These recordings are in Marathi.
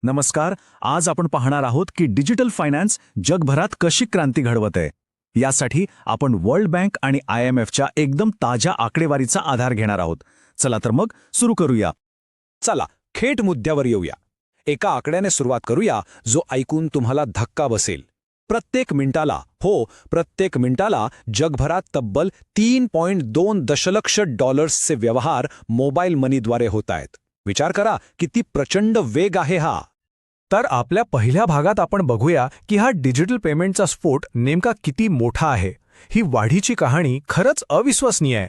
नमस्कार. आज आपण पाहणार आहोत की डिजिटल फायनान्स जगभरात कशी क्रांती घडवत आहे. यासाठी आपण वर्ल्ड बँक आणि IMFच्या एकदम ताज्या आकडेवारीचा आधार घेणार आहोत. चला तर मग सुरू करूया. चला थेट मुद्द्यावर येऊया. एका आकड्याने सुरुवात करूया जो ऐकून तुम्हाला धक्का बसेल. प्रत्येक मिनिटाला जगभरात तब्बल 3.2 दशलक्ष डॉलर्सचे व्यवहार मोबाईल मनीद्वारे होत आहेत. विचार करा किती प्रचंड वेग आहे हा. तर आपल्या पहिल्या भागात आपण बघूया की हा डिजिटल पेमेंटचा स्फोट नेमका किती मोठा आहे. ही वाढीची कहाणी खरंच अविश्वसनीय आहे.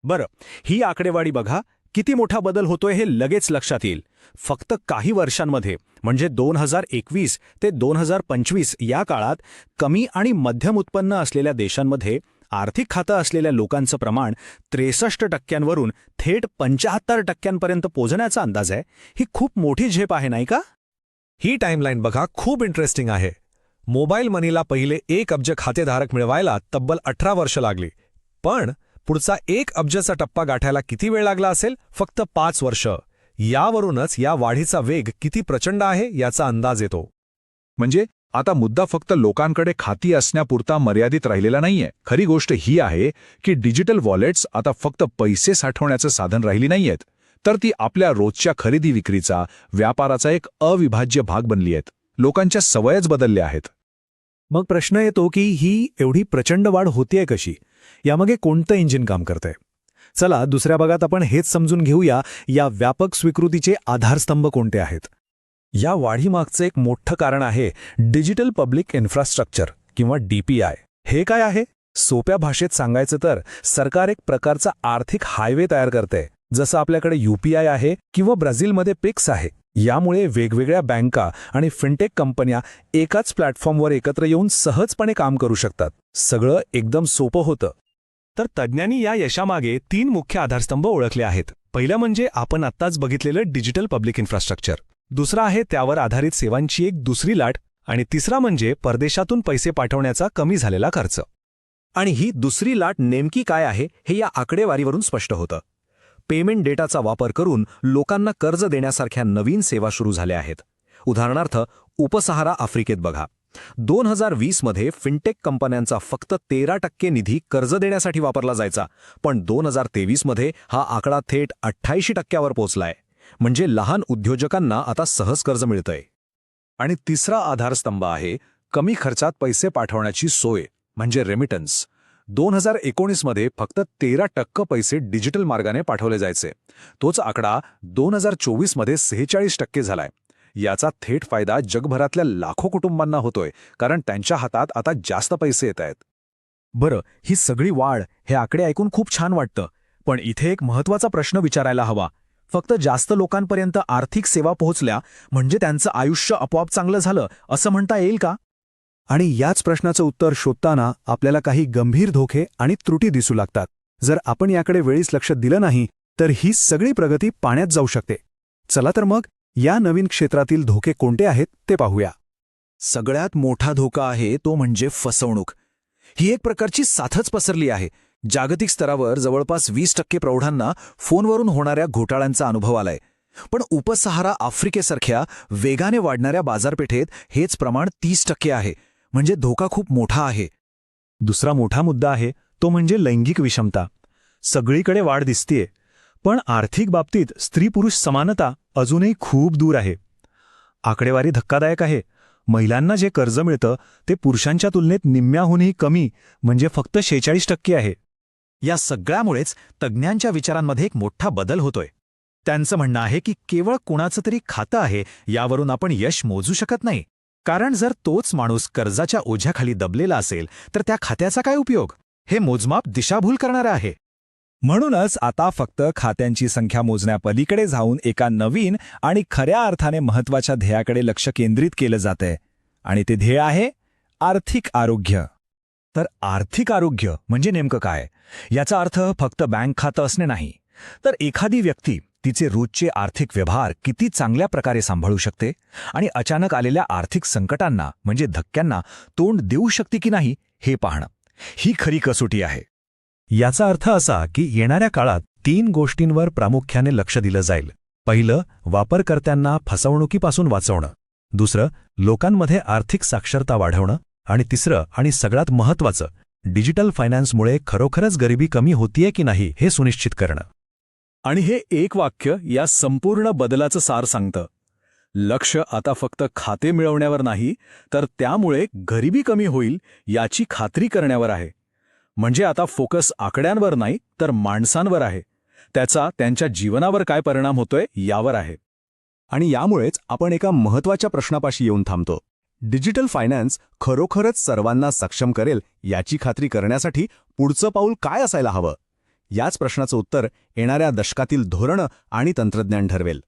बरं, ही आकडेवारी बघा. किती मोठा बदल होतोय हे लगेच लक्षात येईल. फक्त काही वर्षांमध्ये म्हणजे 2021 ते 2025 या काळात कमी आणि मध्यम उत्पन्न असलेल्या देशांमध्ये आर्थिक खातं असलेल्या लोकांचं प्रमाण 63% थेट 75% पोहोचण्याचा अंदाज आहे. ही खूप मोठी झेप आहे नाही का? ही टाईमलाईन बघा, खूप इंटरेस्टिंग आहे. मोबाईल मनीला पहिले 1 अब्ज खातेधारक मिळवायला तब्बल 18 वर्ष लागली. पण पुढचा 1 अब्जचा टप्पा गाठायला किती वेळ लागला असेल? फक्त 5 वर्ष. यावरूनच या वाढीचा वेग किती प्रचंड आहे याचा अंदाज येतो. म्हणजे आता मुद्दा फक्त लोकांकडे खाती असण्यापुरता मर्यादित राहिलेला नाहीये. खरी गोष्ट ही आहे की डिजिटल वॉलेट्स आता फक्त पैसे साठवण्याचं साधन राहिली नाहीयेत, तर ती आपल्या रोजच्या खरेदी विक्रीचा, व्यापाराचा एक अविभाज्य भाग बनली आहेत. लोकांच्या सवयच बदलल्या आहेत. मग प्रश्न येतो की ही एवढी प्रचंड वाढ होतीये कशी? यामागे कोणतं इंजिन काम करतंय? चला दुसऱ्या भागात आपण हेच समजून घेऊया. या व्यापक स्वीकृतीचे आधारस्तंभ कोणते आहेत? या वाढीमागचं एक मोठं कारण आहे डिजिटल पब्लिक इन्फ्रास्ट्रक्चर किंवा DPI. हे काय आहे? सोप्या भाषेत सांगायचं तर सरकार एक प्रकारचा आर्थिक हायवे तयार करते. जसं आपल्याकडे UPI आहे किंवा ब्राझीलमध्ये पिक्स आहे. यामुळे वेगवेगळ्या बँका आणि फिनटेक कंपन्या एकाच प्लॅटफॉर्मवर एकत्र येऊन सहजपणे काम करू शकतात. सगळं एकदम सोपं होतं. तर तज्ज्ञांनी या यशामागे 3 मुख्य आधारस्तंभ ओळखले आहेत. पहिलं म्हणजे आपण आत्ताच बघितलेलं डिजिटल पब्लिक इन्फ्रास्ट्रक्चर. दुसरा आहे त्यावर आधारित सेवांची एक दुसरी लाट. आणि तिसरा म्हणजे परदेशातून पैसे पाठवण्याचा कमी झालेला खर्च. आणि ही दुसरी लाट नेमकी काय आहे हे या आकडेवारीवरून स्पष्ट होतं. पेमेंट डेटाचा वापर करून लोकांना कर्ज देण्यासारख्या नवीन सेवा सुरू झाल्या आहेत. उदाहरणार्थ उपसहारा आफ्रिकेत बघा. 2020 फिनटेक कंपन्यांचा फक्त 13% निधी कर्ज देण्यासाठी वापरला जायचा, पण 2023 हा आकडा थेट 88% पोहोचलाय. म्हणजे लहान उद्योजकांना आता सहज कर्ज मिळतंय. आणि तिसरा आधारस्तंभ आहे कमी खर्चात पैसे पाठवण्याची सोय म्हणजे रेमिटन्स. 2019 फक्त 13% पैसे डिजिटल मार्गाने पाठवले जायचे. तोच आकडा 2024 46% झालाय. याचा थेट फायदा जगभरातल्या लाखो कुटुंबांना होतोय, कारण त्यांच्या हातात आता जास्त पैसे येत आहेत. बरं, ही सगळी वाढ, हे आकडे ऐकून खूप छान वाटतं. पण इथे एक महत्त्वाचा प्रश्न विचारायला हवा. फक्त जास्त लोकांपर्यंत आर्थिक सेवा पोहोचल्या म्हणजे त्यांचं आयुष्य आपोआप चांगलं झालं असं म्हणता येईल का? आणि याच प्रश्नाचं उत्तर शोधताना आपल्याला काही गंभीर धोके आणि त्रुटी दिसू लागतात. जर आपण याकडे वेळीच लक्ष दिलं नाही तर ही सगळी प्रगती पाण्यात जाऊ शकते. चला तर मग या नवीन क्षेत्रातील धोके कोणते आहेत ते पाहूया. सगळ्यात मोठा धोका आहे तो म्हणजे फसवणूक. ही एक प्रकारची साथच पसरली आहे. जागतिक स्तरावर जवळपास 20% प्रौढांना फोनवरून होणाऱ्या घोटाळ्यांचा अनुभव आलाय. पण उपसहारा आफ्रिकेसारख्या वेगाने वाढणाऱ्या बाजारपेठेत हेच प्रमाण 30% आहे. म्हणजे धोका खूप मोठा आहे. दुसरा मोठा मुद्दा आहे तो म्हणजे लैंगिक विषमता. सगळीकडे वाढ दिसतेय, पण आर्थिक बाबतीत स्त्री-पुरुष समानता अजूनही खूप दूर आहे. आकडेवारी धक्कादायक आहे. महिलांना जे कर्ज मिळतं ते पुरुषांच्या तुलनेत निम्म्याहूनही कमी, म्हणजे फक्त 46% आहे. या सगळ्यामुळेच तज्ज्ञांच्या विचारांमध्ये एक मोठा बदल होतोय. त्यांचं म्हणणं आहे की केवळ कुणाचं तरी खातं आहे यावरून आपण यश मोजू शकत नाही. कारण जर तोच माणूस कर्जाच्या ओझ्याखाली दबलेला असेल तर त्या खात्याचा काय उपयोग? हे मोजमाप दिशाभूल करणारं आहे. म्हणूनच आता फक्त खात्यांची संख्या मोजण्यापलीकडे जाऊन एका नवीन आणि खऱ्या अर्थाने महत्त्वाच्या ध्येयाकडे लक्ष केंद्रित केलं जातंय. आणि ते ध्येय आहे आर्थिक आरोग्य. तर आर्थिक आरोग्य म्हणजे नेमकं काय? याचा अर्थ फक्त बँक खातं असणे नाही, तर एखादी व्यक्ती तिचे रोजचे आर्थिक व्यवहार किती चांगल्या प्रकारे सांभाळू शकते आणि अचानक आलेल्या आर्थिक संकटांना म्हणजे धक्क्यांना तोंड देऊ शकते की नाही हे पाहणं. ही खरी कसोटी आहे. याचा अर्थ असा की येणाऱ्या काळात 3 गोष्टींवर प्रामुख्याने लक्ष दिलं जाईल. पहिलं, वापरकर्त्यांना फसवणुकीपासून वाचवणं. दुसरं, लोकांमध्ये आर्थिक साक्षरता वाढवणं. आणि तिसरं आणि सगळ्यात महत्त्वाचं, डिजिटल फायनान्समुळे खरोखरच गरिबी कमी होतीये की नाही हे सुनिश्चित करणं. आणि हे एक वाक्य या संपूर्ण बदलाचं सार सांगतं. लक्ष आता फक्त खाते मिळवण्यावर नाही, तर त्यामुळे गरिबी कमी होईल याची खात्री करण्यावर आहे. म्हणजे आता फोकस आकड्यांवर नाही, तर माणसांवर आहे. त्याचा त्यांच्या जीवनावर काय परिणाम होतोय यावर आहे. आणि यामुळेच आपण एका महत्त्वाच्या प्रश्नापाशी येऊन थांबतो. डिजिटल फायनान्स खरोखरच सर्वांना सक्षम करेल याची खात्री करण्यासाठी पुढचं पाऊल काय असायला हवं? याच प्रश्नाचं उत्तर येणाऱ्या दशकातील धोरणं आणि तंत्रज्ञान ठरवेल.